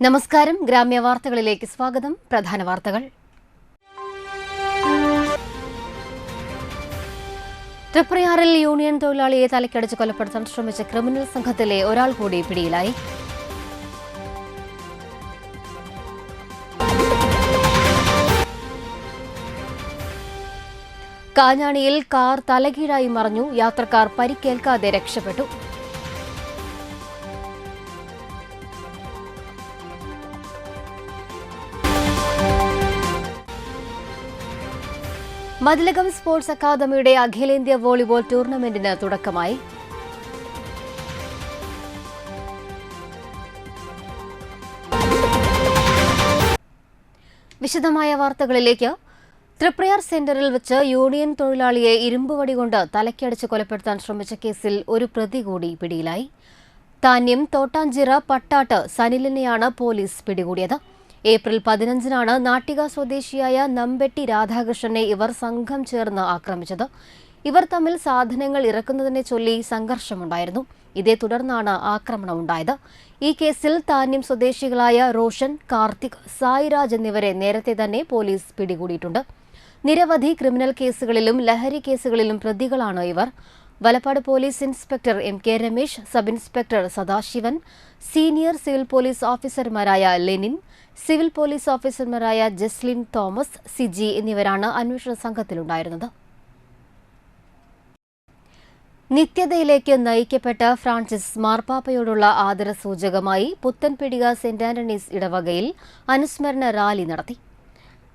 നമസ്കാരം. ഗ്രാമ്യ വാർത്തകളിലേക്ക് സ്വാഗതം. പ്രധാന വാർത്തകൾ. തൃപ്രയാറിൽ യൂണിയൻ തൊഴിലാളിയെ തലക്കടിച്ച് കൊലപ്പെടുത്താൻ ശ്രമിച്ച ക്രിമിനൽ സംഘത്തിലെ ഒരാൾ കൂടി പിടിയിലായി. കാഞ്ഞാണിയിൽ കാർ തലകീഴായി മറിഞ്ഞു. യാത്രക്കാർ പരിക്കേൽക്കാതെ രക്ഷപ്പെട്ടു. മതിലകം സ്പോർട്സ് അക്കാദമിയുടെ അഖിലേന്ത്യാ വോളിബോൾ ടൂർണമെന്റിന് തുടക്കമായി. വിശദമായ വാർത്തകളിലേക്ക്. തൃപ്രയാർ സെന്ററിൽ വെച്ച് യൂണിയൻ തൊഴിലാളിയെ ഇരുമ്പുവടി കൊണ്ട് തലക്കടിച്ച് കൊലപ്പെടുത്താൻ ശ്രമിച്ച കേസിൽ ഒരു പ്രതി കൂടി പിടിയിലായി. താന്യം തോട്ടാഞ്ചിറ പട്ടാട്ട് സനിലിനെയാണ് പോലീസ് പിടികൂടിയത്. ഏപ്രിൽ 15-നാണ് നാട്ടിക സ്വദേശിയായ നമ്പെട്ടി രാധാകൃഷ്ണനെ ഇവർ സംഘം ചേർന്ന് ആക്രമിച്ചത്. ഇവർ തമ്മിൽ സാധനങ്ങൾ ഇറക്കുന്നതിനെ ചൊല്ലി സംഘർഷമുണ്ടായിരുന്നു. ഇതേ തുടർന്നാണ് ആക്രമണമുണ്ടായത്. ഈ കേസിൽ താന്യം സ്വദേശികളായ റോഷൻ, കാർത്തിക്, സായിരാജ് എന്നിവരെ നേരത്തെ തന്നെ പോലീസ് പിടികൂടിയിട്ടുണ്ട്. നിരവധി ക്രിമിനൽ കേസുകളിലും ലഹരി കേസുകളിലും പ്രതികളാണ് ഇവർ. Valappad police inspector MK Ramesh, sub inspector Sadasivan, senior civil police ഓഫീസർമാരായ ലെനിൻ, സിവിൽ പോലീസ് ഓഫീസർമാരായ ജസ്ലിൻ തോമസ്, സിജി എന്നിവരാണ് അന്വേഷണ സംഘത്തിലുണ്ടായിരുന്നത്. നിത്യതയിലേക്ക് നയിക്കപ്പെട്ട ഫ്രാൻസിസ് മാർപ്പാപ്പയോടുള്ള ആദരസൂചകമായി പുത്തൻപീടിക സെന്റ് ആന്റണീസ് ഇടവകയിൽ അനുസ്മരണ റാലി നടത്തി.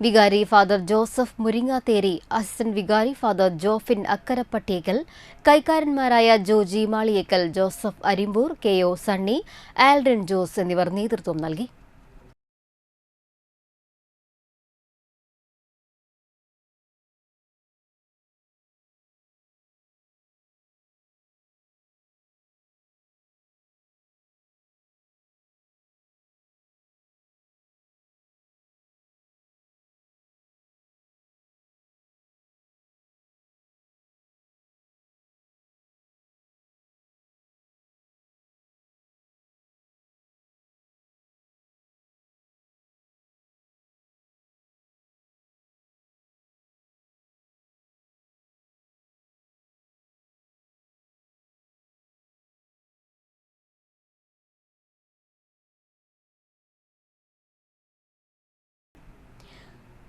വികാരി ഫാദർ ജോസഫ് മുരിങ്ങാത്തേരി, അസിസ്റ്റന്റ് വികാരി ഫാദർ ജോഫിൻ അക്കരപ്പട്ടിയേക്കൽ, കൈക്കാരന്മാരായ ജോജി മാളിയേക്കൽ, ജോസഫ് അരിമ്പൂർ, KO സണ്ണി, ആൽഡ്രിൻ ജോസ് എന്നിവർ നേതൃത്വം നൽകി.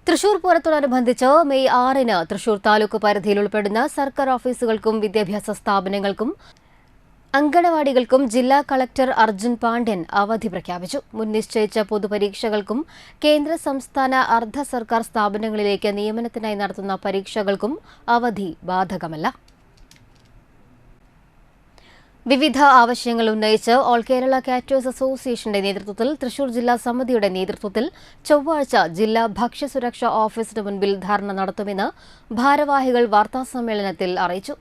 തൃശൂർ പൂരത്തോടനുബന്ധിച്ച് മെയ് 6-ന് തൃശൂർ താലൂക്ക് പരിധിയിൽ ഉൾപ്പെടുന്ന സർക്കാർ ഓഫീസുകൾക്കും വിദ്യാഭ്യാസ സ്ഥാപനങ്ങൾക്കും അങ്കണവാടികൾക്കും ജില്ലാ കളക്ടർ അർജുൻ പാണ്ഡ്യൻ അവധി പ്രഖ്യാപിച്ചു. മുൻ നിശ്ചയിച്ച പൊതുപരീക്ഷകൾക്കും കേന്ദ്ര സംസ്ഥാന അർദ്ധ സർക്കാർ സ്ഥാപനങ്ങളിലേക്ക് നിയമനത്തിനായി നടത്തുന്ന പരീക്ഷകൾക്കും അവധി ബാധകമല്ല. വിവിധ ആവശ്യങ്ങൾ ഉന്നയിച്ച് ഓൾ കേരള കാറ്റേഴ്സ് അസോസിയേഷന്റെ നേതൃത്വത്തിൽ തൃശൂർ ജില്ലാ സമിതിയുടെ നേതൃത്വത്തിൽ ചൊവ്വാഴ്ച ജില്ലാ ഭക്ഷ്യസുരക്ഷാ ഓഫീസിന് മുൻപിൽ ധർണ നടത്തുമെന്ന് ഭാരവാഹികൾ വാർത്താസമ്മേളനത്തിൽ അറിയിച്ചു.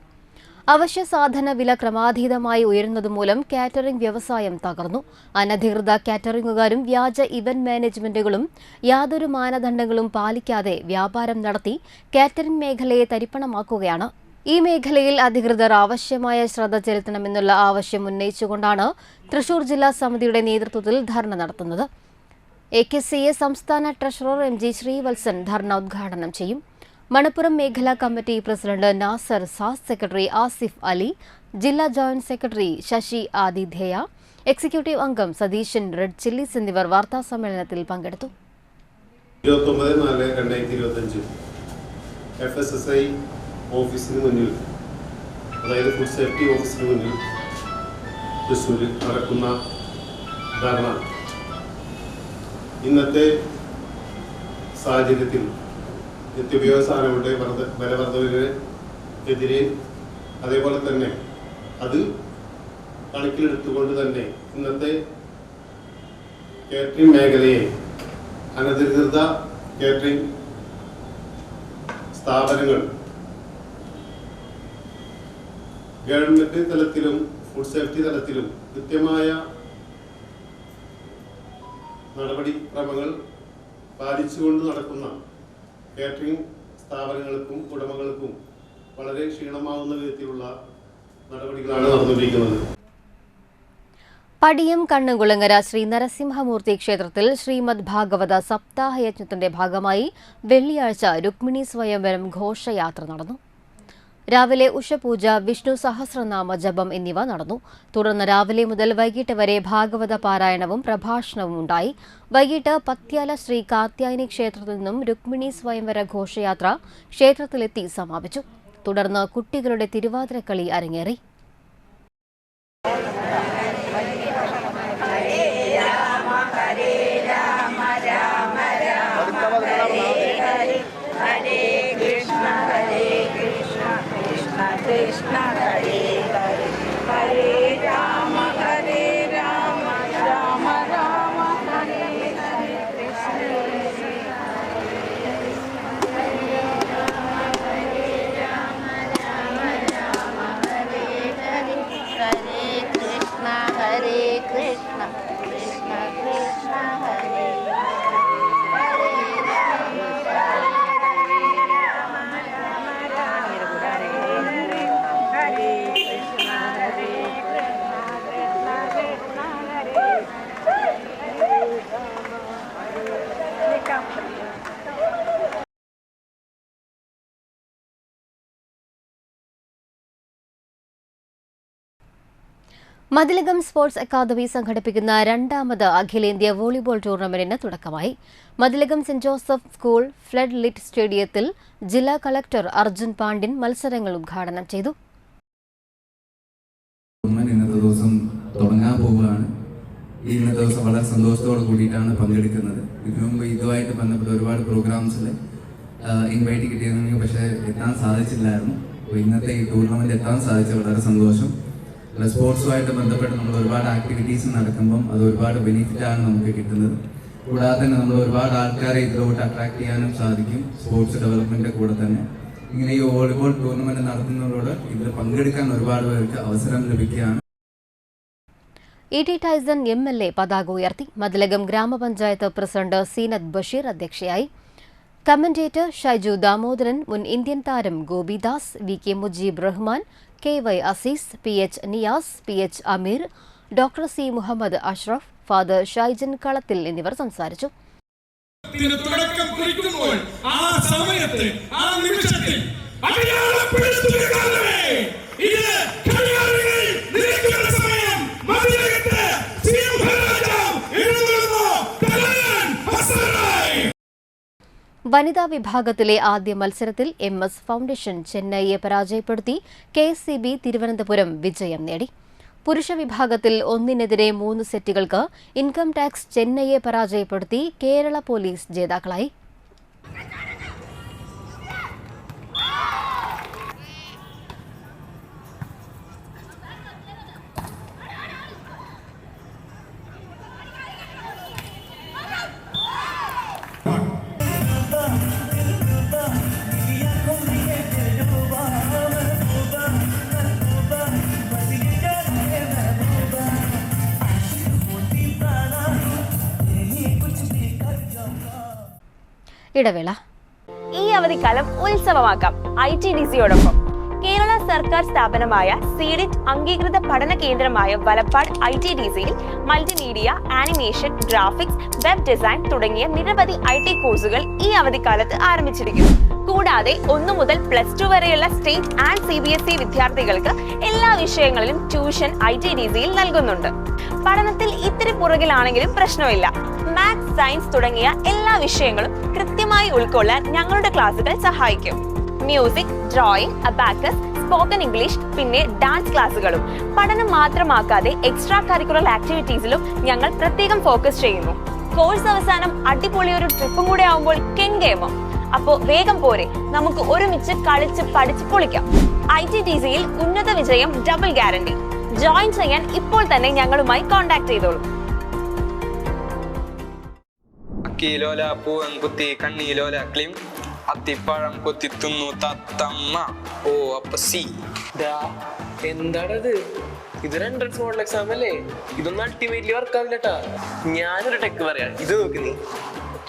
അവശ്യ സാധന വില ക്രമാതീതമായി ഉയരുന്നതുമൂലം കാറ്ററിംഗ് വ്യവസായം തകർന്നു. അനധികൃത കാറ്ററിംഗുകാരും വ്യാജ ഇവന്റ് മാനേജ്മെന്റുകളും യാതൊരു മാനദണ്ഡങ്ങളും പാലിക്കാതെ വ്യാപാരം നടത്തി കാറ്ററിംഗ് മേഖലയെ തരിപ്പണമാക്കുകയാണ്. ഈ മേഖലയിൽ അധികൃതർ ആവശ്യമായ ശ്രദ്ധ ചെലുത്തണമെന്നുള്ള ആവശ്യം ഉന്നയിച്ചുകൊണ്ടാണ് തൃശൂർ ജില്ലാ സമിതിയുടെ നേതൃത്വത്തിൽ ധർണ നടത്തുന്നത്. AKCA സംസ്ഥാന ട്രഷറർ MG ശ്രീവത്സൻ ധർണ ഉദ്ഘാടനം ചെയ്യും. മണപ്പുറം മേഖലാ കമ്മിറ്റി പ്രസിഡന്റ് നാസർ, സാസ് സെക്രട്ടറി ആസിഫ് അലി, ജില്ലാ ജോയിന്റ് സെക്രട്ടറി ശശി ആതിഥേയ, എക്സിക്യൂട്ടീവ് അംഗം സതീശൻ റെഡ് ചില്ലീസ് എന്നിവർ വാർത്താസമ്മേളനത്തിൽ പങ്കെടുത്തു. 29/4/2025 FSSI ഓഫീസിന് മുന്നിൽ, അതായത് ഫുഡ് സേഫ്റ്റി ഓഫീസിന് മുന്നിൽ തൃശ്ശൂരിൽ നടക്കുന്ന ധർണ ഇന്നത്തെ സാഹചര്യത്തിൽ നിത്യോപയോഗ സാധനങ്ങളുടെ വിലവർദ്ധനവിനെതിരെ, അതേപോലെ തന്നെ അത് കണക്കിലെടുത്തുകൊണ്ട് തന്നെ ഇന്നത്തെ കാറ്ററിംഗ് മേഖലയെ, അനധികൃത കാറ്ററിംഗ് സ്ഥാപനങ്ങൾ ഗവൺമെന്റ് തലത്തിലും ഫുഡ് സേഫ്റ്റി തലത്തിലും കൃത്യമായ നടപടിക്രമങ്ങൾ പാലിച്ചുകൊണ്ട് നടക്കുന്ന കാറ്ററിംഗ് സ്ഥാപനങ്ങൾക്കും ഉടമകൾക്കും വളരെ ക്ഷീണമാവുന്ന വിധത്തിലുള്ള നടപടികളാണ് നടന്നുകൊണ്ടിരിക്കുന്നത്. പടിയം കണ്ണംകുളങ്ങര ശ്രീ നരസിംഹമൂർത്തി ക്ഷേത്രത്തിൽ ശ്രീമദ് ഭാഗവത സപ്താഹയജ്ഞത്തിന്റെ ഭാഗമായി വെള്ളിയാഴ്ച രുക്മിണി സ്വയംവരം ഘോഷയാത്ര നടന്നു. രാവിലെ ഉഷപൂജ, വിഷ്ണു സഹസ്രനാമ ജപം എന്നിവ നടന്നു. തുടർന്ന് രാവിലെ മുതൽ വൈകിട്ട് വരെ ഭാഗവത പാരായണവും പ്രഭാഷണവും ഉണ്ടായി. വൈകിട്ട് പത്യാല ശ്രീ കാർത്യായനി ക്ഷേത്രത്തിൽ നിന്നും രുക്മിണി സ്വയംവര ഘോഷയാത്ര ക്ഷേത്രത്തിലെത്തി സമാപിച്ചു. തുടർന്ന് കുട്ടികളുടെ തിരുവാതിരക്കളി അരങ്ങേറി. Krishna Hare Hare Hare Rama Rama Rama Hare Hare Krishna Hare Rama Hare Hare Hare Krishna Hare Krishna Krishna Krishna Hare Mathilakam sports academy സംഘടിപ്പിക്കുന്ന രണ്ടാമത് അഖിലേന്ത്യാ വോളിബോൾ ടൂർണമെന്റിന് തുടക്കമായി. Mathilakam saint Joseph school flood lit സ്റ്റേഡിയത്തിൽ ജില്ലാ കളക്ടർ അർജുൻ പാണ്ഡ്യൻ മത്സരങ്ങൾ ഉദ്ഘാടനം ചെയ്തു. ഇന്നത്തെ ദിവസം തുടങ്ങാൻ പോവുകയാണ്. ഇന്നത്തെ ദിവസം വളരെ സന്തോഷത്തോടെ കൂടിയിട്ടാണ് പങ്കെടുക്കുന്നത്. ഇതിനു മുമ്പ് ഇതുമായിട്ട് ബന്ധപ്പെട്ട ഒരുപാട് പ്രോഗ്രാംസിൽ ഇൻവൈറ്റ് കിട്ടിയിരുന്നെങ്കിൽ പക്ഷേ എത്താൻ സാധിച്ചില്ലായിരുന്നു. അപ്പോൾ ഇന്നത്തെ ഈ ടൂർണമെന്റ് എത്താൻ സാധിച്ച വളരെ സന്തോഷം. സ്പോർട്സുമായിട്ട് ബന്ധപ്പെട്ട് നമ്മൾ ഒരുപാട് ആക്ടിവിറ്റീസ് നടക്കുമ്പം അത് ഒരുപാട് ബെനിഫിറ്റാണ് നമുക്ക് കിട്ടുന്നത്. കൂടാതെ തന്നെ നമ്മൾ ഒരുപാട് ആൾക്കാരെ ഇതിലോട്ട് അട്രാക്ട് ചെയ്യാനും സാധിക്കും. സ്പോർട്സ് ഡെവലപ്മെന്റിന്റെ കൂടെ തന്നെ ഇങ്ങനെ ഈ വോളിബോൾ ടൂർണമെന്റ് നടത്തുന്നതോട് ഇതിൽ പങ്കെടുക്കാൻ ഒരുപാട് പേർക്ക് അവസരം ലഭിക്കുകയാണ്. ഇ ടി ടൈസൺ MLA പതാക ഉയർത്തി. മതിലകം ഗ്രാമപഞ്ചായത്ത് പ്രസിഡന്റ് സീനത്ത് ബഷീർ അധ്യക്ഷയായി. കമന്റേറ്റർ ഷൈജു ദാമോദരൻ, മുൻ ഇന്ത്യൻ താരം Gopidas, VK Mujeeb Rahman, KY Azeez, PH Niyas, PH Ameer, doctor C Muhammad Ashraf, father Shaijan Kalathil എന്നിവർ സംസാരിച്ചു. വനിതാ വിഭാഗത്തിലെ ആദ്യ മത്സരത്തിൽ MS ഫൗണ്ടേഷൻ ചെന്നൈയെ പരാജയപ്പെടുത്തി KSCB തിരുവനന്തപുരം വിജയം നേടി. പുരുഷ വിഭാഗത്തിൽ 1-3 സെറ്റുകൾക്ക് ഇൻകം ടാക്സ് ചെന്നൈയെ പരാജയപ്പെടുത്തി കേരള പോലീസ് ജേതാക്കളായി. ഇടവേള. ഈ അവധിക്കാലം ഉത്സവമാക്കാം ITDCയോടൊപ്പം. കേരള സർക്കാർ സ്ഥാപനമായ സീഡിറ്റ് അംഗീകൃത പഠന കേന്ദ്രമായ വലപ്പാട് ITDCയിൽ multimedia, animation, graphics, web design തുടങ്ങിയ നിരവധി IT കോഴ്സുകൾ ഈ അവധിക്കാലത്ത് ആരംഭിച്ചിരിക്കുന്നു. കൂടാതെ 1 മുതൽ +2 വരെയുള്ള സ്റ്റേറ്റ് ആൻഡ് CBSE വിദ്യാർത്ഥികൾക്ക് എല്ലാ വിഷയങ്ങളിലും ട്യൂഷൻ ITDCയിൽ നൽകുന്നുണ്ട്. പഠനത്തിൽ ഇത്തിരി പുറകിലാണെങ്കിലും പ്രശ്നമില്ല. മാത്സ്, സയൻസ് തുടങ്ങിയ എല്ലാ വിഷയങ്ങളും കൃത്യമായി ഉൾക്കൊള്ളാൻ ഞങ്ങളുടെ ക്ലാസുകൾ സഹായിക്കും. Music, drawing, abacus, spoken English, പിന്നെ ഡാൻസ് ക്ലാസുകളും. പഠനം മാത്രമാക്കാതെ എക്സ്ട്രാ കരിക്കുലർ ആക്ടിവിറ്റീസിലും ഞങ്ങൾ പ്രത്യേകം ഫോക്കസ് ചെയ്യുന്നു. കോഴ്സ് അവസാനം അടിപൊളിയൊരു ട്രിപ്പും കൂടെ ആവുമ്പോൾ കെങ്കേമോ. അപ്പോ വേഗം പോരെ, നമുക്ക് ഒരുമിച്ച് കളിച്ച് പഠിച്ച് പൊളിക്കാം. ITDCയിൽ ഉന്നത വിജയം ഡബിൾ ഗ്യാരണ്ടി. ജോയിൻ ചെയ്യാൻ ഇപ്പോൾ തന്നെ ഞങ്ങളുമായി കോൺടാക്ട് ചെയ്തോളൂ. അക്കിലോല പൂവൻ കുത്തി കണ്ണീലോല ക്ലിം അത്തിപ്പഴം കൊത്തിത്തുന്നു തത്തമ്മ. ഓ അപ്പൊ സി എന്താണത്? ഇത് 100 മോഡൽ എക്സാം അല്ലേ? ഇതൊന്നും അൾട്ടിമേറ്റ്ലി വർക്ക് ആവില്ലട്ടാ. ഞാനൊരു ടെക്ക് പറയാം, ഇത് നോക്ക് നീ.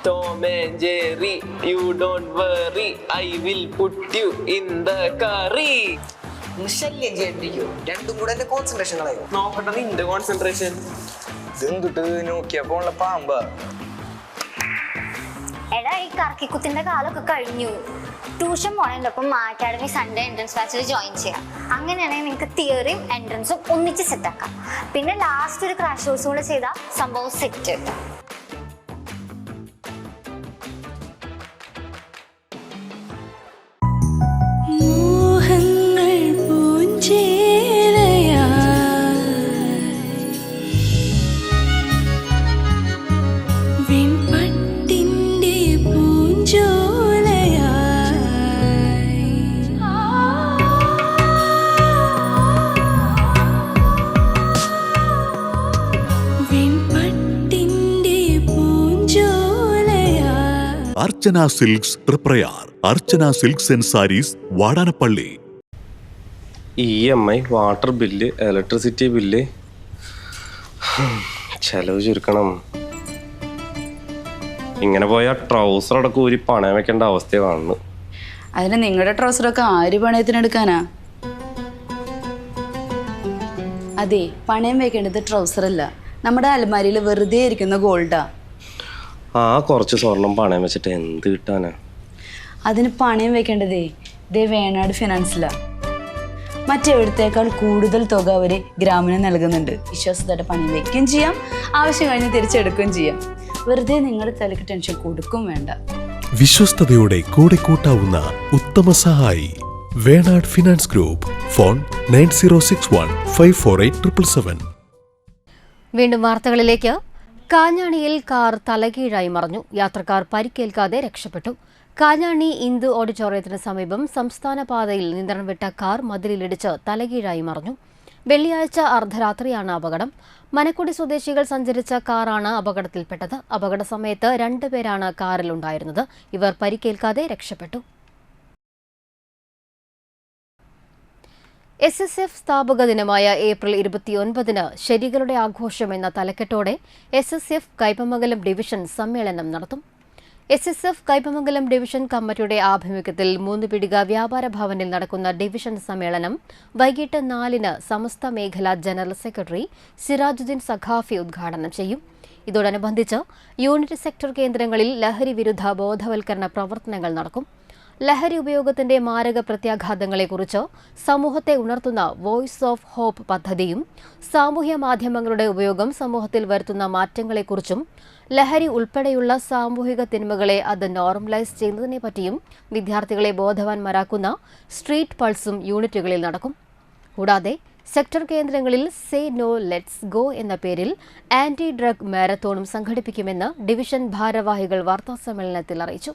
Tom and Jerry, you don't worry, I will put you in the curry. ഒന്ന് ശല്യം ചെയ്യണ്ടിരിക്കോ? രണ്ടും കൂടെ എന്റെ കോൺസെൻട്രേഷൻ കളയും. നോക്കട്ടെ നിന്റെ കോൺസെൻട്രേഷൻ. ഇതെന്തിട്ട് നോക്കിയപ്പോ ഉള്ള പാമ്പാ. എടാ, ഈ കറക്കിക്കുത്തിന്റെ കാലമൊക്കെ കഴിഞ്ഞു. ട്യൂഷൻ പോണതിനൊപ്പം അക്കാഡമി സൺഡേ എൻട്രൻസ് ബാച്ചിൽ ജോയിൻ ചെയ്യാം. അങ്ങനെയാണെങ്കിൽ നിങ്ങൾക്ക് തിയറിയും എൻട്രൻസും ഒന്നിച്ച് സെറ്റാക്കാം. പിന്നെ ലാസ്റ്റ് ഒരു ക്രാഷ് കോഴ്സ് കൂടെ ചെയ്താൽ സംഭവം set. Archana silks Triprayar. Archana silks and sarees, Vadanappally. EMI, water bill, electricity bill, ചെലവ് ചുരുക്കണം. ഇങ്ങനെ പോയാൽ ട്രൗസർ അടക്കം ഊരി പണയം വെക്കേണ്ട അവസ്ഥ കാണുന്നു. അതിന് നിങ്ങളുടെ ട്രൗസറൊക്കെ ആര് പണയത്തിനെടുക്കാനാ? അതെ, പണയം വെക്കേണ്ടത് ട്രൗസർ അല്ല, നമ്മുടെ അലമാരിയിൽ വെറുതെ ഇരിക്കുന്ന ഗോൾഡാ. ആ കുറച്ച് സ്വർണം പണയം വെച്ചിട്ട് എന്ത് കിട്ടാനാ? അതിന് പണയം വെക്കേണ്ടതേ വേണാട് ഫിനാൻസിലാ. മറ്റെവിടത്തേക്കാൾ കൂടുതൽ തുക അവർ ഗ്രാമിന് നൽകുന്നുണ്ട്. വിശ്വാസത്തോടെ പണയം വെക്കുകയും ചെയ്യാം, ആവശ്യം കഴിഞ്ഞ് തിരിച്ചെടുക്കുകയും ചെയ്യാം. വെറുതെ നിങ്ങളുടെ തലയ്ക്ക് ടെൻഷൻ കൊടുക്കും വേണ്ട. വിശ്വസ്തയോടെ കൂടെ കൂട്ടാവുന്ന ഉത്തമ സഹായി വേണാട് ഫിനാൻസ് ഗ്രൂപ്പ്. ഫോൺ 9061548777. വീണ്ടും വാർത്തകളിലേക്ക്. കാഞ്ഞാണിയിൽ കാർ തലകീഴായി മറിഞ്ഞു. യാത്രക്കാർ പരിക്കേൽക്കാതെ രക്ഷപ്പെട്ടു. കാഞ്ഞാണി ഇന്ദു ഓഡിറ്റോറിയത്തിന് സമീപം സംസ്ഥാന പാതയിൽ നിയന്ത്രണം വിട്ട കാർ മതിലിലിടിച്ച് തലകീഴായി മറിഞ്ഞു. വെള്ളിയാഴ്ച അർദ്ധരാത്രിയാണ് അപകടം. മനക്കുടി സ്വദേശികൾ സഞ്ചരിച്ച കാറാണ് അപകടത്തിൽപ്പെട്ടത്. അപകട സമയത്ത് 2 പേരാണ് കാറിലുണ്ടായിരുന്നത്. ഇവർ പരിക്കേൽക്കാതെ രക്ഷപ്പെട്ടു. SSF സ്ഥാപക ദിനമായ ഏപ്രിൽ 29-ന് ശരികളുടെ ആഘോഷം എന്ന തലക്കെട്ടോടെ SSF കയ്പമംഗലം ഡിവിഷൻ സമ്മേളനം നടത്തും. SSF കയ്പമംഗലം ഡിവിഷൻ കമ്മിറ്റിയുടെ ആഭിമുഖ്യത്തിൽ 3 പീടിക വ്യാപാര ഭവനിൽ നടക്കുന്ന ഡിവിഷൻ സമ്മേളനം വൈകിട്ട് 4-ന് സമസ്ത മേഖലാ ജനറൽ സെക്രട്ടറി സിറാജുദ്ദീൻ സഖാഫി ഉദ്ഘാടനം ചെയ്യും. ഇതോടനുബന്ധിച്ച് യൂണിറ്റ് സെക്ടർ കേന്ദ്രങ്ങളിൽ ലഹരി വിരുദ്ധ ബോധവൽക്കരണ പ്രവർത്തനങ്ങൾ നടക്കും. ലഹരി ഉപയോഗത്തിന്റെ മാരക പ്രത്യാഘാതങ്ങളെക്കുറിച്ച് സമൂഹത്തെ ഉണർത്തുന്ന വോയിസ് ഓഫ് ഹോപ്പ് പദ്ധതിയും സാമൂഹ്യ മാധ്യമങ്ങളുടെ ഉപയോഗം സമൂഹത്തിൽ വരുത്തുന്ന മാറ്റങ്ങളെക്കുറിച്ചും ലഹരി ഉൾപ്പെടെയുള്ള സാമൂഹിക തിന്മകളെ അത് നോർമലൈസ് ചെയ്യുന്നതിനെപ്പറ്റിയും വിദ്യാർത്ഥികളെ ബോധവാന്മാരാക്കുന്ന സ്ട്രീറ്റ് പൾസും യൂണിറ്റുകളിൽ നടക്കും. കൂടാതെ സെക്ടർ കേന്ദ്രങ്ങളിൽ സേ നോ ലെറ്റ്സ് ഗോ എന്ന പേരിൽ ആന്റി ഡ്രഗ് മാരത്തോണും സംഘടിപ്പിക്കുമെന്ന് ഡിവിഷൻ ഭാരവാഹികൾ വാർത്താസമ്മേളനത്തിൽ അറിയിച്ചു.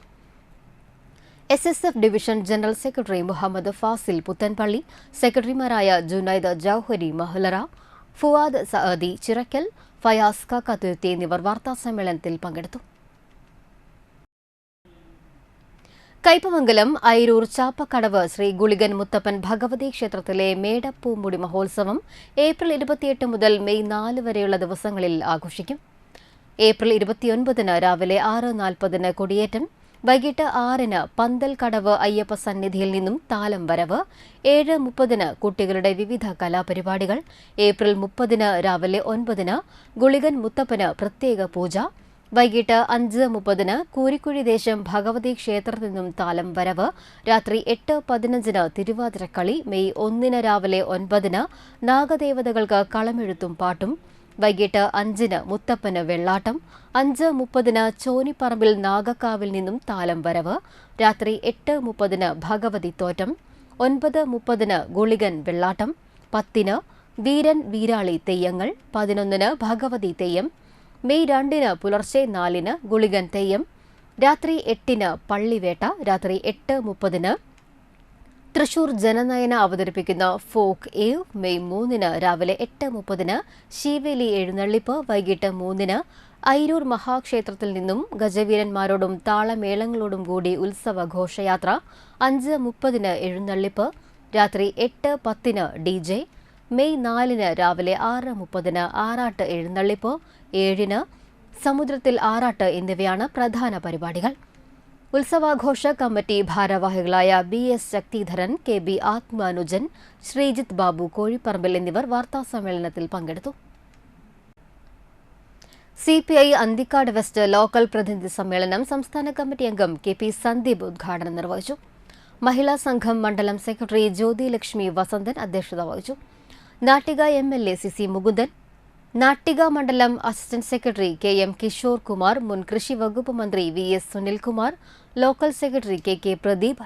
SSF division general secretary Muhammad Fazil Puthanpally, സെക്രട്ടറിമാരായ ജുനൈദ് ജൌഹരി മഹ്ലറ, ഫുവാദ് സഅദി ചിറക്കൽ, ഫയാസ് കാക്കത്തുരുത്തി എന്നിവർ വാർത്താസമ്മേളനത്തിൽ പങ്കെടുത്തു. കയ്പമംഗലം ഐരൂർ ചാപ്പക്കടവ് ശ്രീ ഗുളികൻ മുത്തപ്പൻ ഭഗവതി ക്ഷേത്രത്തിലെ മേടപ്പൂമുടി മഹോത്സവം ഏപ്രിൽ 28 മുതൽ മെയ് 4 വരെയുള്ള ദിവസങ്ങളിൽ ആഘോഷിക്കും. ഏപ്രിൽ 29-ന് രാവിലെ 6:40-ന് കൊടിയേറ്റം, വൈകിട്ട് 6-ന് പന്തൽ കടവ് അയ്യപ്പ സന്നിധിയിൽ നിന്നും താലം വരവ്, 7:30-ന് കുട്ടികളുടെ വിവിധ കലാപരിപാടികൾ, ഏപ്രിൽ 30-ന് രാവിലെ 9-ന് ഗുളികൻ മുത്തപ്പന് പ്രത്യേക പൂജ, വൈകിട്ട് 5:30-ന് കൂരിക്കുഴി ദേശം ഭഗവതി ക്ഷേത്രത്തിൽ നിന്നും താലം വരവ്, രാത്രി 8:15-ന് തിരുവാതിരക്കളി, മെയ് 1-ന് രാവിലെ 9-ന് നാഗദേവതകൾക്ക് കളമെഴുത്തും പാട്ടും, വൈകിട്ട് 5-ന് മുത്തപ്പന് വെള്ളാട്ടം, 5:30-ന് ചോനിപ്പറമ്പിൽ നാഗക്കാവിൽ നിന്നും താലം വരവ്, രാത്രി 8:30-ന് ഭഗവതി തോറ്റം, 9:30-ന് ഗുളികൻ വെള്ളാട്ടം, 10-ന് വീരൻ വീരാളി തെയ്യങ്ങൾ, 11-ന് ഭഗവതി തെയ്യം, മെയ് 2-ന് പുലർച്ചെ 4-ന് ഗുളികൻ തെയ്യം, രാത്രി 8-ന് പള്ളിവേട്ട, രാത്രി 8:30-ന് തൃശൂർ ജനനയന അവതരിപ്പിക്കുന്ന ഫോക്ക് ഏവ്, മെയ് 3-ന് രാവിലെ 8:30-ന് ശീവേലി എഴുന്നള്ളിപ്പ്, വൈകിട്ട് 3-ന് ഐരൂർ മഹാക്ഷേത്രത്തിൽ നിന്നും ഗജവീരന്മാരോടും താളമേളങ്ങളോടും കൂടി ഉത്സവ ഘോഷയാത്ര, 5:30-ന് എഴുന്നള്ളിപ്പ്, രാത്രി 8:10-ന് DJ, മെയ് 4-ന് രാവിലെ 6:30-ന് ആറാട്ട് എഴുന്നള്ളിപ്പ്, 7-ന് സമുദ്രത്തിൽ ആറാട്ട് എന്നിവയാണ് പ്രധാന പരിപാടികൾ. ഉത്സവാഘോഷ കമ്മിറ്റി ഭാരവാഹികളായ BS ശക്തിധരൻ, KB ആത്മാനുജൻ, ശ്രീജിത്ത് ബാബു കോഴിപ്പറമ്പിൽ എന്നിവർ വാർത്താസമ്മേളനത്തിൽ പങ്കെടുത്തു. CPI അന്തിക്കാട് വെസ്റ്റ് ലോക്കൽ പ്രതിനിധി സമ്മേളനം സംസ്ഥാന കമ്മിറ്റി അംഗം KP സന്ദീപ് ഉദ്ഘാടനം നിർവഹിച്ചു. മഹിളാ സംഘം മണ്ഡലം സെക്രട്ടറി ജ്യോതി ലക്ഷ്മി വസന്തൻ അധ്യക്ഷത വഹിച്ചു. നാട്ടിക MLA CC മുകുന്ദൻ, നാട്ടിക മണ്ഡലം assistant secretary KM Kishore Kumar, മുൻ കൃഷി വകുപ്പ് മന്ത്രി VS Sunilkumar, local secretary KK Pradeep,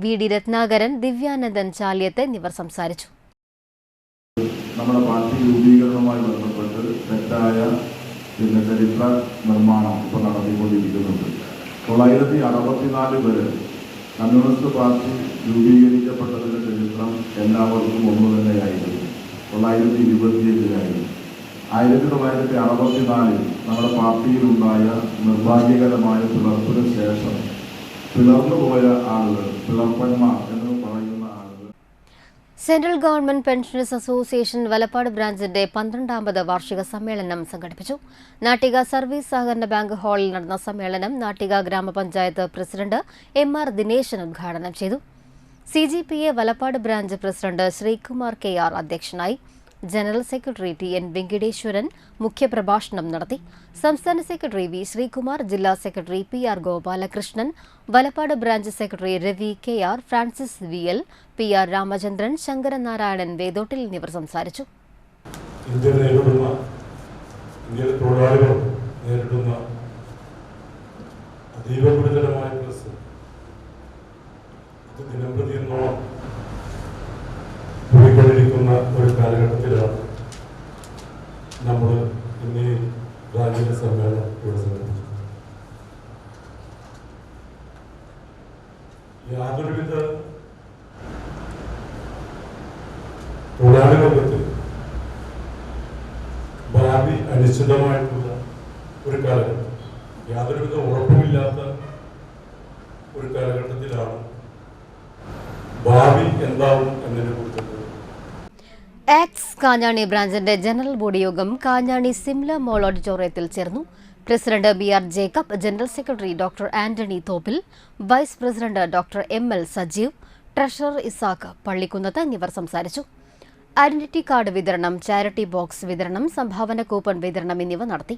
VD Ratnakaran, Divyanandan Chaliyath എന്നിവർ സംസാരിച്ചു. നമ്മുടെ പാർട്ടി രൂപീകരണവുമായി ബന്ധപ്പെട്ട് തെറ്റായ ചരിത്ര നിർമ്മാണം ഇപ്പോൾ നടത്തിക്കൊണ്ടിരിക്കുന്നുണ്ട്. 1964 വരെ കമ്മ്യൂണിസ്റ്റ് പാർട്ടി രൂപീകരിക്കപ്പെട്ടതിൻ്റെ ചരിത്രം എല്ലാവർക്കും ഒന്നു തന്നെയായിരുന്നു. 1927 1964 നമ്മുടെ പാർട്ടിയിലുണ്ടായ നിർഭാഗ്യകരമായ പിളർപ്പിന് ശേഷം പിളർന്നുപോയ ആളുകൾ, പിളർപ്പന്മാർ എന്ന് പറയുന്ന ആളുകൾ. Central government pensioners association Valappad ബ്രാഞ്ചിന്റെ 12ാമത് വാർഷിക സമ്മേളനം സംഘടിപ്പിച്ചു. നാട്ടിക സർവീസ് സഹകരണ ബാങ്ക് ഹാളിൽ നടന്ന സമ്മേളനം നാട്ടിക ഗ്രാമപഞ്ചായത്ത് പ്രസിഡന്റ് MR ദിനേശൻ ഉദ്ഘാടനം ചെയ്തു. CGPA Valappad branch president Sreekumar KR അധ്യക്ഷനായി. ജനറൽ സെക്രട്ടറി TN വെങ്കിടേശ്വരൻ മുഖ്യപ്രഭാഷണം നടത്തി. സംസ്ഥാന സെക്രട്ടറി V ശ്രീകുമാർ, ജില്ലാ secretary PR Gopalakrishnan, Valappad branch secretary Ravi KR, Francis VL, PR Ramachandran, Sankaranarayanan Vedottil എന്നിവർ സംസാരിച്ചു. ഇന്ത്യയിലെ തൊഴിലാളികൾ നേരിടുന്ന അതീവ ഗുരുതരമായ പ്രശ്നം ഇത് ദിനംപ്രതി എന്നോളം പോയിക്കൊണ്ടിരിക്കുന്ന ഒരു കാലഘട്ടത്തിലാണ് നമ്മൾ ഇന്ന് രാജ്യീയ സമ്മേളനം ഇവിടെ സംഘടിപ്പിച്ചത്. യാതൊരുവിധ തൊഴിലാളി വർഗത്തിൽ ഭാവി അനിശ്ചിതമായിട്ടുള്ള ഒരു കാലഘട്ടം, യാതൊരുവിധ ഉറപ്പുമില്ലാത്ത ഒരു കാലഘട്ടത്തിലാണ് ഭാവി എന്താവും എന്നതിനെ കുറിച്ചുള്ള ആക്ട്സ് കാഞ്ഞാണി ബ്രാഞ്ചിന്റെ ജനറൽ ബോഡി യോഗം കാഞ്ഞാണി സിംല മോൾ ഓഡിറ്റോറിയത്തിൽ ചേർന്നു. President BR Jacob, general secretary doctor Antony Thoppil, vice president doctor ML Sajeev, treasurer Isaac Pallikkunnath എന്നിവർ സംസാരിച്ചു. ഐഡന്റിറ്റി കാർഡ് വിതരണം, ചാരിറ്റി ബോക്സ് വിതരണം, സംഭാവന കൂപ്പൺ വിതരണം എന്നിവ നടത്തി.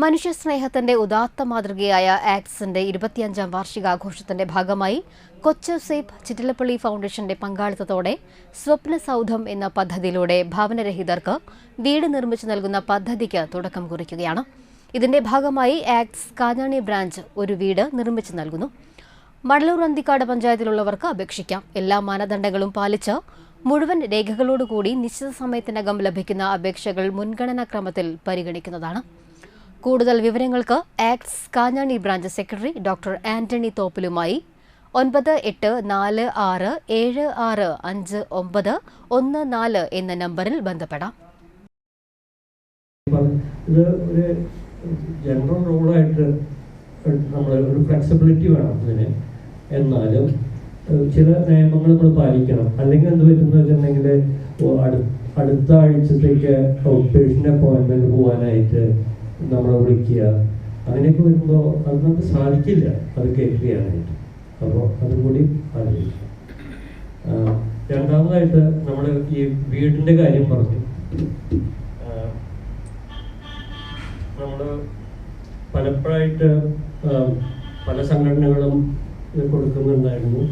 മനുഷ്യസ്നേഹത്തിന്റെ ഉദാത്ത മാതൃകയായ ആക്ട്സിന്റെ 25ാം വാർഷികാഘോഷത്തിന്റെ ഭാഗമായി കൊച്ചു സേപ്പ് ചിറ്റിലപ്പള്ളി ഫൗണ്ടേഷന്റെ പങ്കാളിത്തത്തോടെ സ്വപ്ന സൗധം എന്ന പദ്ധതിയിലൂടെ ഭവനരഹിതർക്ക് വീട് നിർമ്മിച്ചു നൽകുന്ന പദ്ധതിക്ക് തുടക്കം കുറിക്കുകയാണ്. ഇതിന്റെ ഭാഗമായി ആക്ട്സ് കാഞ്ഞാണി ബ്രാഞ്ച് ഒരു വീട് നിർമ്മിച്ചു നൽകുന്നു. മടലൂർ അന്തിക്കാട് പഞ്ചായത്തിലുള്ളവർക്ക് അപേക്ഷിക്കാം. എല്ലാ മാനദണ്ഡങ്ങളും പാലിച്ച് മുഴുവൻ രേഖകളോടുകൂടി നിശ്ചിത സമയത്തിനകം ലഭിക്കുന്ന അപേക്ഷകൾ മുൻഗണനാക്രമത്തിൽ പരിഗണിക്കുന്നതാണ്. കൂടുതൽ വിവരങ്ങൾക്ക് ACTS Kanjani branch secretary doctor Antony തോപ്പിലുമായി 9846765914 എന്ന നമ്പറിൽ ബന്ധപ്പെടാം. ഇത് ഒരു ജനറൽ റൂളായിട്ട് നമ്മൾ ഒരു ഫ്ലെക്സിബിലിറ്റി വേണം ഇതിന്. എന്നാലും ചില നിയമങ്ങൾ നമ്മൾ പാലിക്കണം. അല്ലെങ്കിൽ എന്ത് പറ്റുന്ന വെച്ചിട്ടുണ്ടെങ്കിൽ അടുത്ത ആഴ്ചത്തേക്ക് ഔട്ട് പേഷ്യൻ്റ് അപ്പോയിൻമെൻറ്റ് പോകാനായിട്ട് നമ്മളെ വിളിക്കുക, അങ്ങനെയൊക്കെ വരുമ്പോൾ അത് നമുക്ക് സാധിക്കില്ല അത് കേറ്റ് ചെയ്യാനായിട്ട്. അപ്പോൾ അതും കൂടി ആലോചിക്കും. രണ്ടാമതായിട്ട് നമ്മൾ ഈ വീടിൻ്റെ കാര്യം പറഞ്ഞു. നമ്മൾ പലപ്പോഴായിട്ട് പല സംഘടനകളും കൊടുക്കുന്നുണ്ടായിരുന്നു.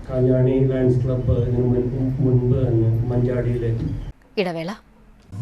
കാഞ്ഞാണി ലയൺസ് ക്ലബ്ബ് ഇതിന് മുൻപ് തന്നെ മഞ്ചാടിയിലെ ഇടവേള.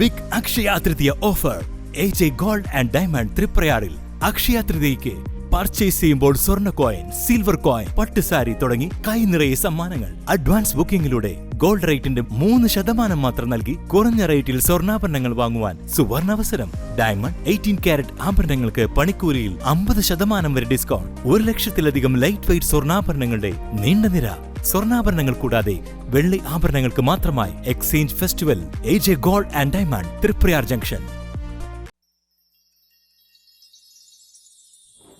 Big Akshaya Tritiya offer AJ gold and diamond തൃപ്രയാറിൽ. അക്ഷയ തൃതീയയ്ക്ക് പർച്ചേസ് ചെയ്യുമ്പോൾ സ്വർണ്ണ കോയിൻ, സിൽവർ കോയിൻ, പട്ടുസാരി തുടങ്ങി കൈ നിറയെ സമ്മാനങ്ങൾ. അഡ്വാൻസ് ബുക്കിംഗിലൂടെ ഗോൾഡ് റേറ്റിന്റെ 3% മാത്രം നൽകി കുറഞ്ഞ റേറ്റിൽ സ്വർണ്ണാഭരണങ്ങൾ വാങ്ങുവാൻ സുവർണാവസരം. ഡയമണ്ട് 18 കാരറ്റ് ആഭരണങ്ങൾക്ക് പണിക്കൂലിയിൽ 50% വരെ ഡിസ്കൗണ്ട്. 1 ലക്ഷത്തിലധികം ലൈറ്റ് വെയ്റ്റ് സ്വർണ്ണാഭരണങ്ങളുടെ നീണ്ട നിര. സ്വർണ്ണാഭരണങ്ങൾ കൂടാതെ വെള്ളി ആഭരണങ്ങൾക്ക് മാത്രമായി exchange festival. AJ gold and diamond Triprayar junction.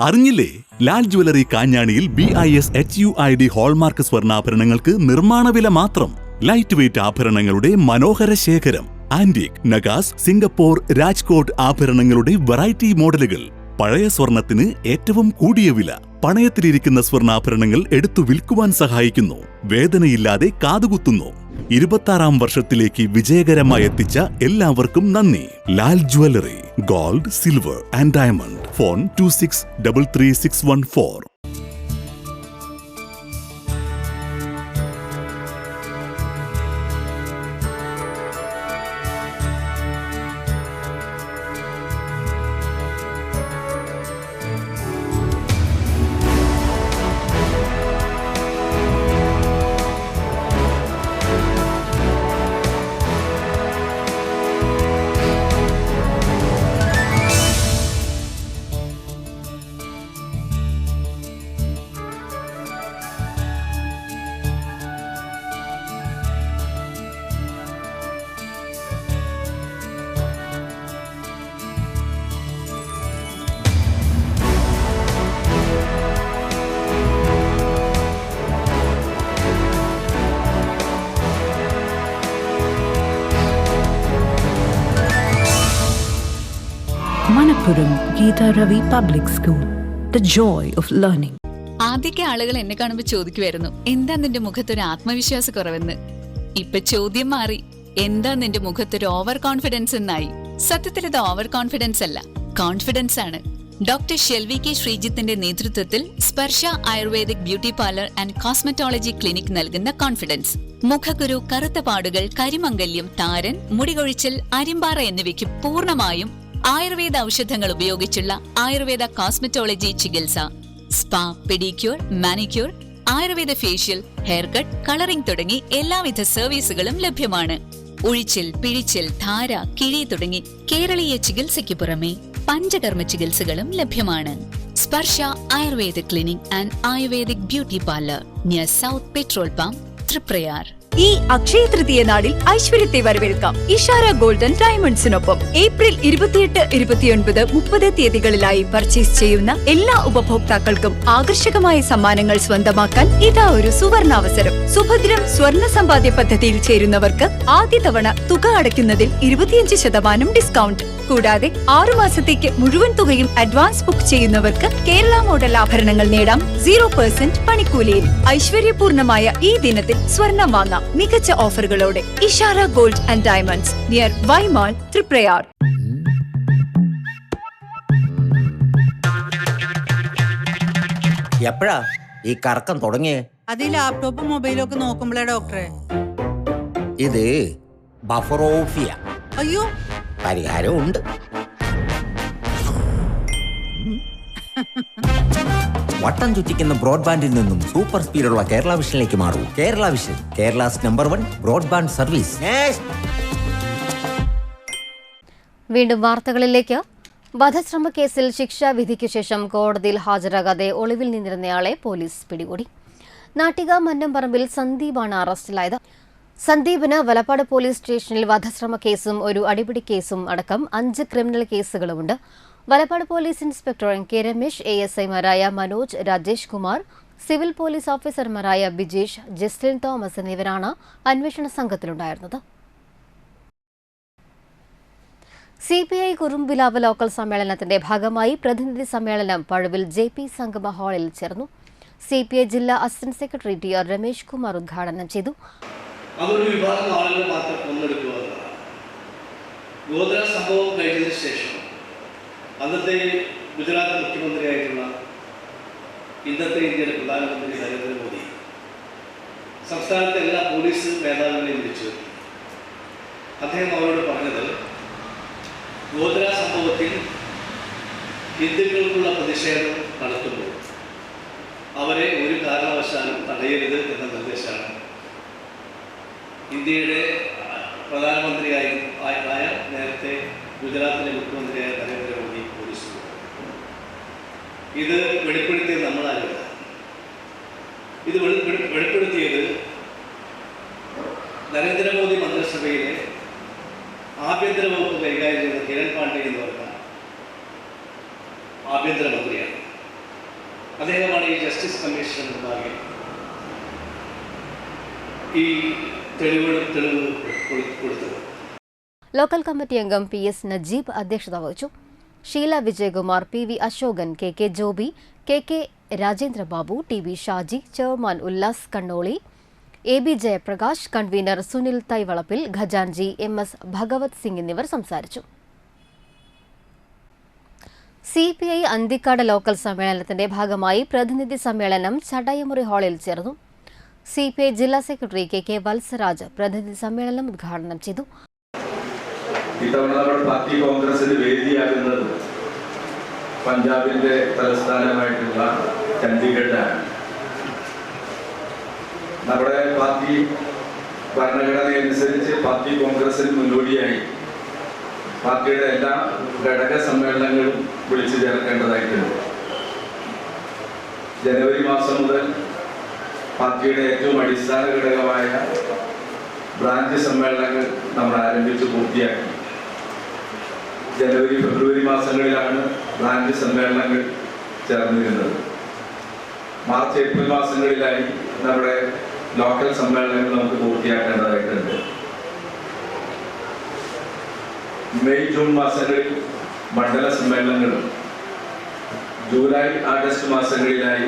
അറിഞ്ഞില്ലേ? ലാൽ ജ്വല്ലറി കാഞ്ഞാണിയിൽ BIS HUID ഹോൾമാർക്ക് സ്വർണ്ണാഭരണങ്ങൾക്ക് നിർമ്മാണ വില മാത്രം. ലൈറ്റ് വെയ്റ്റ് ആഭരണങ്ങളുടെ മനോഹര ശേഖരം. ആന്റിക്, നഗാസ്, സിംഗപ്പൂർ, രാജ്കോട്ട് ആഭരണങ്ങളുടെ വെറൈറ്റി മോഡലുകൾ. പഴയ സ്വർണത്തിന് ഏറ്റവും കൂടിയ വില. പണയത്തിലിരിക്കുന്ന സ്വർണ്ണാഭരണങ്ങൾ എടുത്തു വിൽക്കുവാൻ സഹായിക്കുന്നു. വേദനയില്ലാതെ കാതുകുത്തുന്നു. 26ാം വർഷത്തിലേക്ക് വിജയകരമായി എത്തിച്ച എല്ലാവർക്കും നന്ദി. Lal jewellery, gold, silver and diamond. Phone 26333614. Manappuram Geeta Ravi Public School, the joy of learning. ആദ്യമൊക്കെ ആളുകൾ എന്നെ കാണുമ്പോൾ ചോദിക്കുമായിരുന്നു, എന്താ നിന്റെ മുഖത്തൊരു ആത്മവിശ്വാസക്കുറവെന്ന്. ഇപ്പൊ ചോദ്യം മാറി, എന്താ നിന്റെ മുഖത്തൊരു ഓവർ കോൺഫിഡൻസ് എന്നായി. സത്യത്തിൽ ഇത് ഓവർ കോൺഫിഡൻസ് അല്ല, കോൺഫിഡൻസ് ആണ്. ഡോക്ടർ ഷെൽവി കെ ശ്രീജിത്തിന്റെ നേതൃത്വത്തിൽ Sparsha ayurvedic beauty parlour and cosmetology clinic നൽകുന്ന കോൺഫിഡൻസ്. മുഖക്കുരു, കറുത്ത പാടുകൾ, കരിമംഗല്യം, താരൻ, മുടികൊഴിച്ചൽ, അരിമ്പാറ എന്നിവയ്ക്ക് പൂർണ്ണമായും ആയുർവേദ ഔഷധങ്ങൾ ഉപയോഗിച്ചുള്ള ആയുർവേദ കോസ്മെറ്റോളജി ചികിത്സ, spa, pedicure, manicure, Ayurveda facial, hair cut, colouring തുടങ്ങി എല്ലാവിധ സർവീസുകളും ലഭ്യമാണ്. ഉഴിച്ചിൽ, പിഴിച്ചിൽ, ധാര, കിഴി തുടങ്ങി കേരളീയ ചികിത്സയ്ക്ക് പുറമെ പഞ്ചകർമ്മ ചികിത്സകളും ലഭ്യമാണ്. Sparsha Ayurveda clinic and ayurvedic beauty parlour near south petrol pump, Triprayar. ഈ അക്ഷയ തൃതീയ നാളിൽ ഐശ്വര്യത്തെ വരവേൽക്കാം ഇഷാര ഗോൾഡൻ ഡയമണ്ട്സിനൊപ്പം. ഏപ്രിൽ 28, 29, 30 തീയതികളിലായി പർച്ചേസ് ചെയ്യുന്ന എല്ലാ ഉപഭോക്താക്കൾക്കും ആകർഷകമായ സമ്മാനങ്ങൾ സ്വന്തമാക്കാൻ ഇതാ ഒരു സുവർണാവസരം. സുഭദ്രം സ്വർണ്ണ സമ്പാദ്യ പദ്ധതിയിൽ ചേരുന്നവർക്ക് ആദ്യ തവണ തുക അടയ്ക്കുന്നതിൽ 25% ഡിസ്കൗണ്ട്. കൂടാതെ 6 മാസത്തേക്ക് മുഴുവൻ തുകയും അഡ്വാൻസ് ബുക്ക് ചെയ്യുന്നവർക്ക് കേരള മോഡൽ ആഭരണങ്ങൾ നേടാം 0% പണിക്കൂലിയിൽ. ഐശ്വര്യപൂർണമായ ഈ ദിനത്തിൽ സ്വർണം വാങ്ങാം മികച്ച ഓഫറുകളോടെ. Ishara gold and diamonds near Y Mall, Triprayar. എപ്പോഴാ ഈ കറക്കം തുടങ്ങിയേ? അത് ലാപ്ടോപ്പും മൊബൈലും ഒക്കെ നോക്കുമ്പോഴേ ഡോക്ടറെ. ഇത് ബഫറോഫിയ. അയ്യോ, പരിഹാരം ഉണ്ട്. വട്ടം ചുറ്റിക്കുന്ന ബ്രോഡ്ബാൻഡിൽ നിന്നും സൂപ്പർ സ്പീഡുള്ള കേരള വിഷനിലേക്ക് മാറൂ. Kerala vision, Kerala's number 1 broadband service. വീണ്ടും വാർത്തകളിലേക്ക്. വധശ്രമ കേസിൽ ശിക്ഷാവിധിക്ക് ശേഷം കോടതിയിൽ ഹാജരാകാതെ ഒളിവിൽ നിന്നിരുന്നയാളെ പോലീസ് പിടികൂടി. നാട്ടിക മന്നംപറമ്പിൽ സന്ദീപാണ് അറസ്റ്റിലായത്. സന്ദീപിന് വലപ്പാട് പോലീസ് സ്റ്റേഷനിൽ വധശ്രമ കേസും ഒരു അടിപിടി കേസും അടക്കം 5 ക്രിമിനൽ കേസുകളുമുണ്ട്. Valappad police inspector K Ramesh, ASIമാരായ മനോജ്, രാജേഷ് കുമാർ, സിവിൽ പോലീസ് ഓഫീസർമാരായ ബിജേഷ്, ജസ്റ്റിൻ തോമസ് എന്നിവരാണ് അന്വേഷണ സംഘത്തിലുണ്ടായിരുന്നത്. CPI കുറുമ്പിലാവ് ലോക്കൽ സമ്മേളനത്തിന്റെ ഭാഗമായി പ്രതിനിധി സമ്മേളനം പഴുവിൽ JP സംഗമ ഹാളിൽ ചേർന്നു. CPI ജില്ലാ assistant secretary TR Ramesh Kumar ഉദ്ഘാടനം ചെയ്തു. അതൊരു വിഭാഗം ആളുകൾ മാത്രം കൊന്നെടുക്കുക എന്നതാണ്. ഗോദ്ര സംഭവം കഴിഞ്ഞതിന് ശേഷം അന്നത്തെ ഗുജറാത്ത് മുഖ്യമന്ത്രിയായിട്ടുള്ള ഇന്നത്തെ ഇന്ത്യയുടെ പ്രധാനമന്ത്രി നരേന്ദ്രമോദി സംസ്ഥാനത്തെ എല്ലാ പോലീസ് മേധാവികളെയും വിളിച്ചു. അദ്ദേഹം അവരോട് പറഞ്ഞത്, ഗോദ്ര സംഭവത്തിൽ ഹിന്ദുക്കൾക്കുള്ള പ്രതിഷേധം നടത്തുമ്പോൾ അവരെ ഒരു കാരണവശാലും തടയരുത് എന്ന നിർദ്ദേശമാണ് ഇന്ത്യയുടെ പ്രധാനമന്ത്രിയായ നേരത്തെ ഗുജറാത്തിലെ മുഖ്യമന്ത്രിയായ നരേന്ദ്രമോദി പോലീസ് ഇത് വെളിപ്പെടുത്തിയത് നമ്മളാരുമല്ല. ഇത് വെളിപ്പെടുത്തിയത് നരേന്ദ്രമോദി മന്ത്രിസഭയിലെ ആഭ്യന്തര വകുപ്പ് കൈകാര്യം ചെയ്യുന്ന കിരൺ പാണ്ഡെ എന്ന് പറഞ്ഞ ആഭ്യന്തരമന്ത്രിയാണ്. അദ്ദേഹമാണ് ഈ ജസ്റ്റിസ് കമ്മീഷന് മുമ്പാകെ ഈ തെളിവ് കൊടുത്തത്. ലോക്കൽ കമ്മിറ്റി അംഗം PS നജീബ് അധ്യക്ഷത വഹിച്ചു. Sheela Vijayakumar, PV Ashokan, KK Joby, KK Rajendra Babu, T V Shaji, chairman Ullas Kannoli, A B Jayaprakash, convener Sunil Thaivalappil, ഖജാൻജി MS ഭഗവത് സിംഗ് എന്നിവർ സംസാരിച്ചു. CPI അന്തിക്കാട് ലോക്കൽ സമ്മേളനത്തിന്റെ ഭാഗമായി പ്രതിനിധി സമ്മേളനം ചടയമുറി ഹാളിൽ ചേർന്നു. CPI ജില്ലാ സെക്രട്ടറി KK വത്സരാജ് പ്രതിനിധി സമ്മേളനം ഉദ്ഘാടനം ചെയ്തു. ഇത്തവണ നമ്മുടെ പാർട്ടി കോൺഗ്രസിന് വേദിയാകുന്നത് പഞ്ചാബിന്റെ തലസ്ഥാനമായിട്ടുള്ള ചണ്ഡീഗഡാണ്. നമ്മുടെ പാർട്ടി ഭരണഘടനയനുസരിച്ച് പാർട്ടി കോൺഗ്രസിന് മുന്നോടിയായി പാർട്ടിയുടെ എല്ലാ ഘടക സമ്മേളനങ്ങളും വിളിച്ചു ചേർക്കേണ്ടതായിട്ടുണ്ട്. ജനുവരി മാസം മുതൽ പാർട്ടിയുടെ ഏറ്റവും അടിസ്ഥാന ഘടകമായ ബ്രാഞ്ച് സമ്മേളനങ്ങൾ നമ്മൾ ആരംഭിച്ച് പൂർത്തിയാക്കി. ജനുവരി ഫെബ്രുവരി മാസങ്ങളിലാണ് ബ്രാഞ്ച് സമ്മേളനങ്ങൾ ചേർന്നിരുന്നത്. മാർച്ച് ഏപ്രിൽ മാസങ്ങളിലായി നമ്മുടെ ലോക്കൽ സമ്മേളനങ്ങൾ നമുക്ക് പൂർത്തിയാക്കേണ്ടതായിട്ടുണ്ട്. മെയ് ജൂൺ മാസങ്ങളിൽ മണ്ഡല സമ്മേളനങ്ങളും ജൂലൈ ആഗസ്റ്റ് മാസങ്ങളിലായി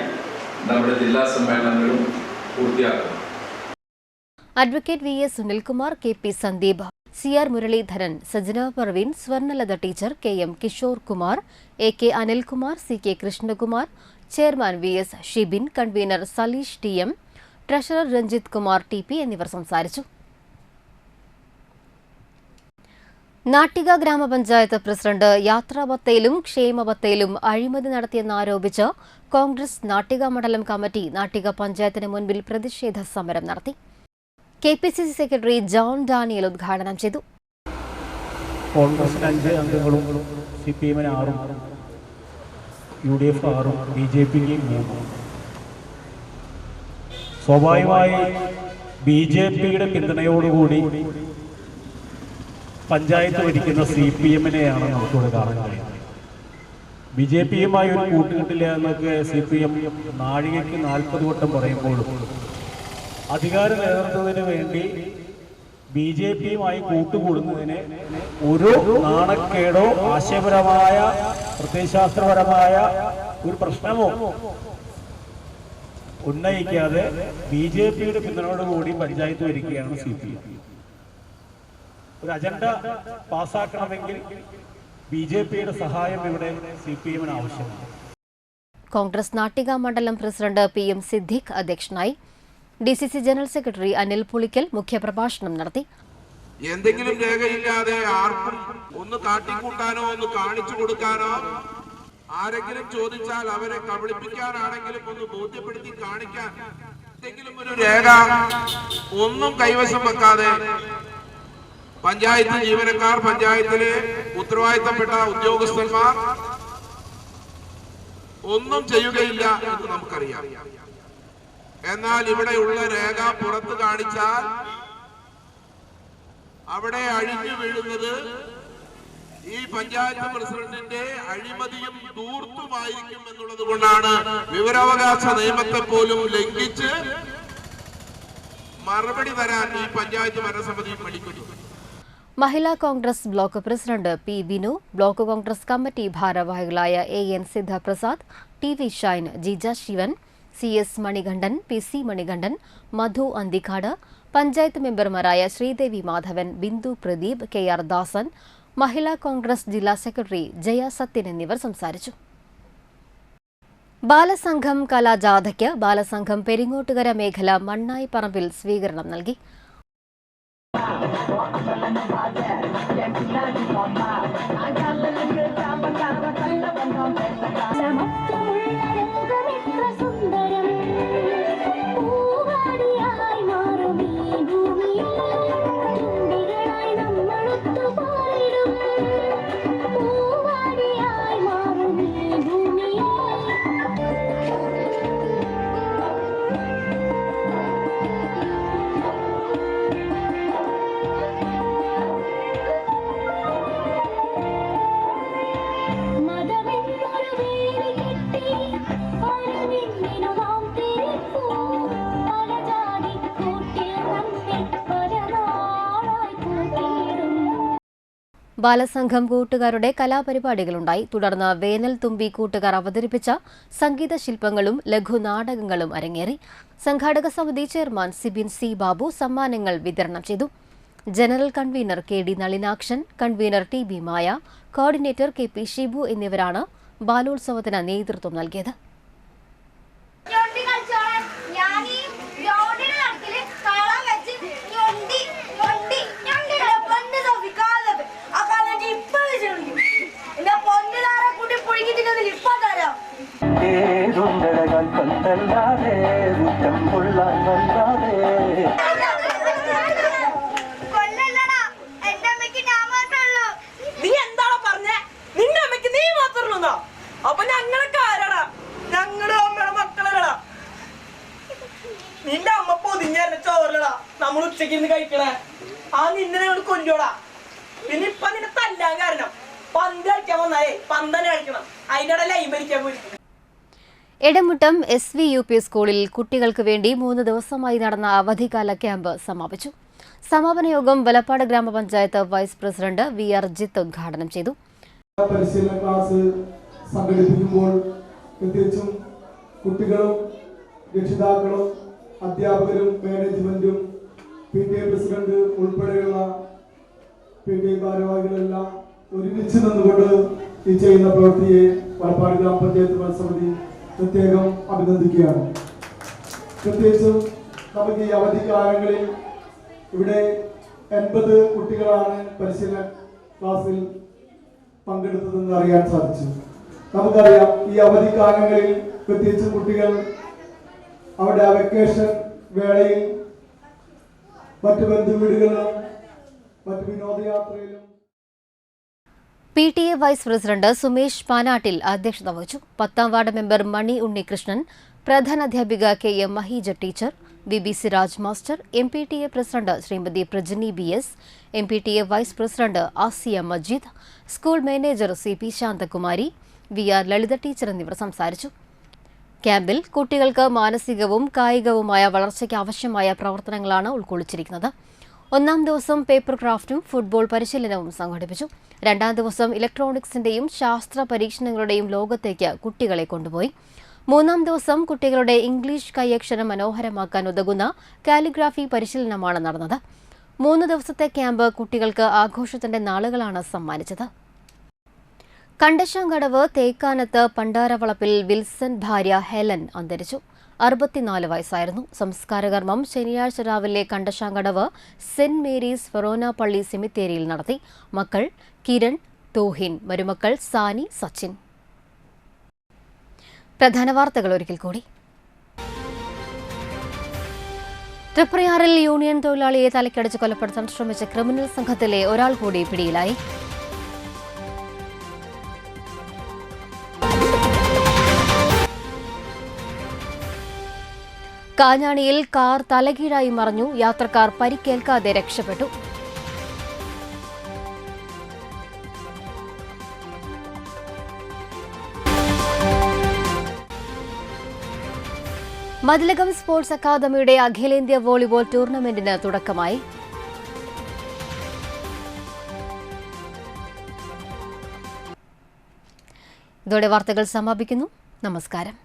നമ്മുടെ ജില്ലാ സമ്മേളനങ്ങളും പൂർത്തിയാക്കും. Advocate VS Sunilkumar, KP Sandeep, CR Muraleedharan, Sajana Parveen, Swarnalatha teacher, KM Kishore Kumar, AK Anilkumar, CK Krishnakumar, chairman VS Shibin, convener Saleesh TM, treasurer Ranjith Kumar TP എന്നിവർ സംസാരിച്ചു. നാട്ടിക ഗ്രാമപഞ്ചായത്ത് പ്രസിഡന്റ് യാത്രാബത്തയിലും ക്ഷേമബത്തയിലും അഴിമതി നടത്തിയെന്നാരോപിച്ച് കോൺഗ്രസ് നാട്ടിക മണ്ഡലം കമ്മിറ്റി നാട്ടിക പഞ്ചായത്തിന് മുൻപിൽ പ്രതിഷേധ സമരം നടത്തി. KPCC സെക്രട്ടറി ജോൺ ഡാനിയൽ ഉദ്ഘാടനം ചെയ്തു. കോൺഗ്രസിന് 5 അംഗങ്ങളും CPM-ന് 6, UDF 6, BJP-ക്ക് 3. സ്വാഭാവികമായി BJP-യുടെ പിന്തുണയോടുകൂടി പഞ്ചായത്ത് ഭരിക്കുന്ന CPM-നെയാണ് നമുക്കിവിടെ കാണാൻ കഴിയുന്നത്. BJP-യുമായി ഒരു കൂട്ടുകെട്ടില്ല എന്നൊക്കെ CPM നാഴികയ്ക്ക് 40 വട്ടം പറയുമ്പോഴും അധികാര നേതൃത്വത്തിന് വേണ്ടി BJP-യുമായി കൂട്ടുകൂടുന്നതിന് ഒരു നാണക്കേടോ ആശയപരമായ പ്രത്യയശാസ്ത്രപരമായ ഒരു പ്രശ്നമോ ഉന്നയിക്കാതെ BJP-യുടെ പിന്തുണയോടുകൂടി പഞ്ചായത്ത് ഭരിക്കുകയാണ് CPM. ഒരു അജണ്ട പാസ്സാക്കണമെങ്കിൽ BJP-യുടെ സഹായം ഇവിടെ CPM-ന് ആവശ്യമാണ്. കോൺഗ്രസ് നാട്ടിക മണ്ഡലം പ്രസിഡന്റ് PM സിദ്ദിഖ് അധ്യക്ഷനായി. DCC general secretary Anil Pulikkal മുഖ്യപ്രഭാഷണം നടത്തി. എന്തെങ്കിലും രേഖയില്ലാതെ ആർക്കും ഒന്ന് കാട്ടിക്കൂട്ടാനോ ഒന്ന് കാണിച്ചു കൊടുക്കാനോ, ആരെങ്കിലും ചോദിച്ചാൽ അവരെ കബളിപ്പിക്കാനാണെങ്കിലും ഒന്ന് ബോധ്യപ്പെടുത്തി കാണിക്കാൻ എന്തെങ്കിലും ഒരു രേഖ ഒന്നും കൈവശം വെക്കാതെ പഞ്ചായത്ത് ജീവനക്കാർ, പഞ്ചായത്തിലെ ഉത്തരവാദിത്തപ്പെട്ട ഉദ്യോഗസ്ഥന്മാർ ഒന്നും ചെയ്യുകയില്ല എന്ന് നമുക്കറിയാം. എന്നാൽ ഇവിടെയുള്ള രേഖ പുറത്ത് കാണിച്ചാൽ അവിടെ അഴിഞ്ഞു വീഴുന്നത് ഈ പഞ്ചായത്ത് പ്രസിഡന്റിന്റെ അഴിമതിയും ധൂർത്തുമായിരിക്കും എന്നുള്ളത് കൊണ്ടാണ് വിവരാവകാശ നിയമത്തെ പോലും ലംഘിച്ച് മറുപടി തരാൻ ഈ പഞ്ചായത്ത് ഭരണസമിതി പഠിക്കുന്നു. Mahila Congress block president P Vinu, block Congress committee ഭാരവാഹികളായ AN Sidhaprasad, TV Shine, Jija Sivan, CS Manikandan, PC Manikandan, Madhu Anthikad, panchayat മെമ്പർമാരായ ശ്രീദേവി മാധവൻ, ബിന്ദു പ്രദീപ്, KR ദാസൻ, മഹിളാ കോൺഗ്രസ് ജില്ലാ സെക്രട്ടറി ജയ സത്യൻ എന്നിവർ സംസാരിച്ചു. ബാലസംഘം കലാജാഥയ്ക്ക് ബാലസംഘം പെരിങ്ങോട്ടുകര മേഖല മണ്ണായി പറമ്പിൽ സ്വീകരണം നൽകി. ബാലസംഘം കൂട്ടുകാരുടെ കലാപരിപാടികളുണ്ടായി. തുടർന്ന് വേനൽ തുമ്പി കൂട്ടുകാർ അവതരിപ്പിച്ച സംഗീത ശില്പങ്ങളും ലഘുനാടകങ്ങളും അരങ്ങേറി. സംഘാടക സമിതി ചെയർമാൻ സിബിൻ സി ബാബു സമ്മാനങ്ങൾ വിതരണം ചെയ്തു. General convener KD Nalinakshan, convener TB മായ, കോർഡിനേറ്റർ KP ഷിബു എന്നിവരാണ് ബാലോത്സവത്തിന് നേതൃത്വം നൽകിയത്. നീ എന്താണോ പറഞ്ഞേ? നിന്റെ അമ്മയ്ക്ക് നീ മാത്രമല്ലോ? അപ്പൊ ഞങ്ങളൊക്കെ ആരാടാ? ഞങ്ങളുടെ അമ്മയുടെ മക്കളല്ലടാ. നിന്റെ അമ്മ പൊതിഞ്ഞ ചോറിലടാ നമ്മൾ ഉച്ചയ്ക്ക് ഇരുന്ന് കഴിക്കണേ. ആ നിന്നെ ഞങ്ങൾ കൊല്ലോടാ. പിന്നെ ഇപ്പൊ നിന്നെ തല്ലാൻ കാരണം പന്ത് കളിക്കാൻ വന്നാലേ പന്തന്നെ കളിക്കണം. അതിനിടെ ലൈവ് ഭരിക്കാൻ പോയി. എടമുട്ടം SVUP സ്കൂളിൽ കുട്ടികൾക്ക് വേണ്ടി 3 ദിവസമായി നടന്ന അവധിക്കാല ക്യാമ്പ് സമാപിച്ചു. സമാപന യോഗം വലപ്പാട് ഗ്രാമപഞ്ചായത്ത് വൈസ് പ്രസിഡന്റ് VR ജിത്ത് ഉദ്ഘാടനം ചെയ്തു. പരിശീലന ക്ലാസ് സംഘടിപ്പിക്കുമ്പോൾ പ്രത്യേകിച്ചും കുട്ടികളും രക്ഷിതാക്കളും അധ്യാപകരും മാനേജ്മെന്റും PTA പ്രസിഡന്റ് ഉൾപ്പെടെയുള്ള PTA ഭാരവാഹികളെല്ലാം ഒരുമിച്ച് നിന്നുകൊണ്ട് ഈ ചെയ്യുന്ന പ്രവൃത്തിയെ വലപ്പാട് ഗ്രാമപഞ്ചായത്ത് മത്സരസമിതി പ്രത്യേകം അഭിനന്ദിക്കുകയാണ്. പ്രത്യേകിച്ചും നമുക്ക് ഈ അവധിക്കാലങ്ങളിൽ ഇവിടെ 80 കുട്ടികളാണ് പരിശീലന ക്ലാസ്സിൽ പങ്കെടുത്തതെന്ന് അറിയാൻ സാധിച്ചു. നമുക്കറിയാം ഈ അവധിക്കാലങ്ങളിൽ പ്രത്യേകിച്ച് കുട്ടികൾ അവരുടെ വെക്കേഷൻ വേളയിൽ മറ്റു ബന്ധുവീടുകളിലും മറ്റു വിനോദയാത്രയിലും. PTA vice president Sumesh Panattil അധ്യക്ഷത വഹിച്ചു. 10ാം വാർഡ് മെമ്പർ മണി ഉണ്ണികൃഷ്ണൻ, പ്രധാനാധ്യാപിക KM Maheeja teacher, VB Siraj master, MPTA president Shrimati Prajani BS, MPTA vice president Asiya Majeed, school manager CP Santhakumari, VR Lalitha teacher എന്നിവർ സംസാരിച്ചു. ക്യാമ്പിൽ കുട്ടികൾക്ക് മാനസികവും കായികവുമായ വളർച്ചയ്ക്ക് ആവശ്യമായ പ്രവർത്തനങ്ങളാണ് ഉൾക്കൊള്ളിച്ചിരിക്കുന്നത്. 1ാം ദിവസം പേപ്പർ ക്രാഫ്റ്റും ഫുട്ബോൾ പരിശീലനവും സംഘടിപ്പിച്ചു. 2ാം ദിവസം ഇലക്ട്രോണിക്സിന്റെയും ശാസ്ത്ര പരീക്ഷണങ്ങളുടെയും ലോകത്തേക്ക് കുട്ടികളെ കൊണ്ടുപോയി. 3ാം ദിവസം കുട്ടികളുടെ ഇംഗ്ലീഷ് കൈയക്ഷരം മനോഹരമാക്കാൻ ഉതകുന്ന കാലിഗ്രാഫി പരിശീലനമാണ് നടന്നത്. 3 ദിവസത്തെ ക്യാമ്പ് കുട്ടികൾക്ക് ആഘോഷത്തിന്റെ നാളുകളാണ് സമ്മാനിച്ചത്. കണ്ടശാങ്കടവ് തേക്കാനത്ത് പണ്ടാരവളപ്പിൽ വിൽസൺ ഭാര്യ ഹെലൻ അന്തരിച്ചു. 64 വയസ്സായിരുന്നു. സംസ്കാരകർമ്മം ശനിയാഴ്ച രാവിലെ കണ്ടശാങ്കടവ് സെന്റ് മേരീസ് ഫെറോന പള്ളി സെമിത്തേരിയിൽ നടത്തി. മക്കൾ കിരൺ, തോഹിൻ, മരുമക്കൾ സാനി, സച്ചിൻ. പ്രധാന വാർത്തകൾ ഒരിക്കൽ കൂടി. തൃപ്രയാറിൽ യൂണിയൻ തൊഴിലാളിയെ തലക്കടിച്ച് കൊലപ്പെടുത്താൻ ശ്രമിച്ച ക്രിമിനൽ സംഘത്തിലെ ഒരാൾ കൂടി പിടിയിലായി. കാഞ്ഞാണിയിൽ കാർ തലകീഴായി മറിഞ്ഞു. യാത്രക്കാർ പരിക്കേൽക്കാതെ രക്ഷപ്പെട്ടു. മതിലകം സ്പോർട്സ് അക്കാദമിയുടെ അഖിലേന്ത്യാ വോളിബോൾ ടൂർണമെന്റിന് തുടക്കമായി. ഇതോടെ വാർത്തകൾ സമാപിക്കുന്നു. നമസ്കാരം.